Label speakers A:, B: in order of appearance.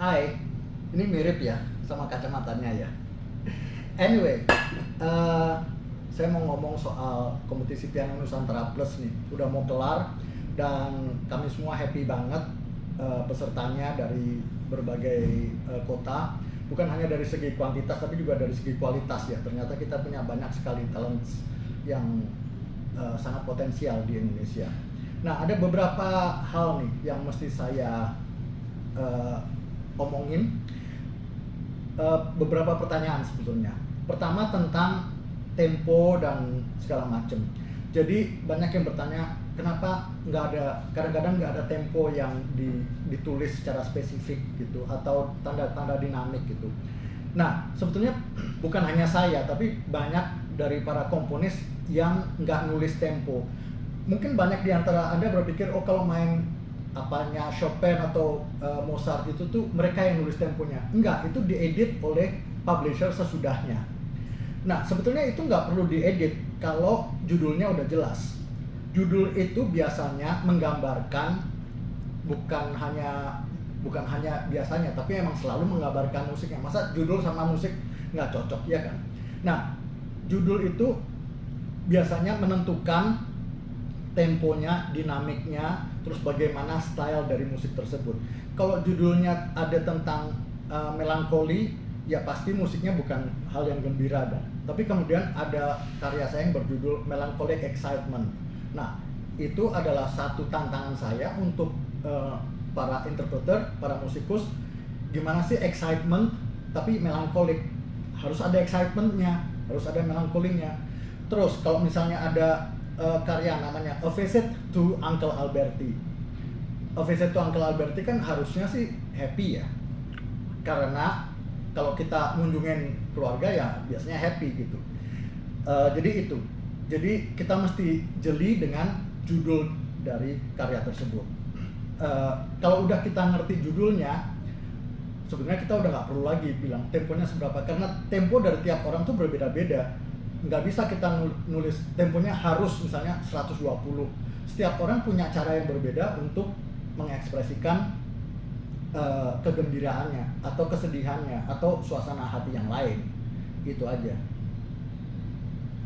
A: Hai, ini mirip ya sama kacamatanya ya. Anyway, eh, saya mau ngomong soal kompetisi Piano Nusantara Plus nih. Udah mau kelar dan kami semua happy banget, pesertanya dari berbagai kota. Bukan hanya dari segi kuantitas tapi juga dari segi kualitas ya. Ternyata kita punya banyak sekali talent yang sangat potensial di Indonesia. Nah, ada beberapa hal nih yang mesti saya eh, omongin. Beberapa pertanyaan sebetulnya. Pertama tentang tempo dan segala macam. Jadi banyak yang bertanya kenapa nggak ada, kadang-kadang nggak ada tempo yang ditulis secara spesifik gitu atau tanda-tanda dinamik gitu. Nah, sebetulnya bukan hanya saya tapi banyak dari para komponis yang nggak nulis tempo. Mungkin banyak di antara Anda berpikir, oh kalau main apanya Chopin atau Mozart itu tuh mereka yang nulis temponya. Enggak, itu diedit oleh publisher sesudahnya. Nah, sebetulnya itu nggak perlu diedit kalau judulnya udah jelas. Judul itu biasanya menggambarkan bukan hanya biasanya, tapi emang selalu menggambarkan musiknya. Masa judul sama musik nggak cocok, ya kan? Nah, judul itu biasanya menentukan temponya, dinamiknya, terus bagaimana style dari musik tersebut. Kalau judulnya ada tentang melankoli, ya pasti musiknya bukan hal yang gembira dong. Tapi kemudian ada karya saya yang berjudul Melancholic Excitement. Nah, itu adalah satu tantangan saya untuk para interpreter, para musikus, gimana sih excitement tapi melankolik. Harus ada excitementnya, harus ada melankolinya. Terus kalau misalnya ada karya namanya A Visit to Uncle Alberti. A Visit to Uncle Alberti kan harusnya sih happy ya, karena kalau kita ngunjungin keluarga ya biasanya happy gitu. Jadi itu, jadi kita mesti jeli dengan judul dari karya tersebut. Kalau udah kita ngerti judulnya, sebenarnya kita udah nggak perlu lagi bilang temponya seberapa, karena tempo dari tiap orang tuh berbeda-beda. Nggak bisa kita nulis temponya harus misalnya 120. Setiap orang punya cara yang berbeda untuk mengekspresikan kegembiraannya atau kesedihannya atau suasana hati yang lain. Itu aja.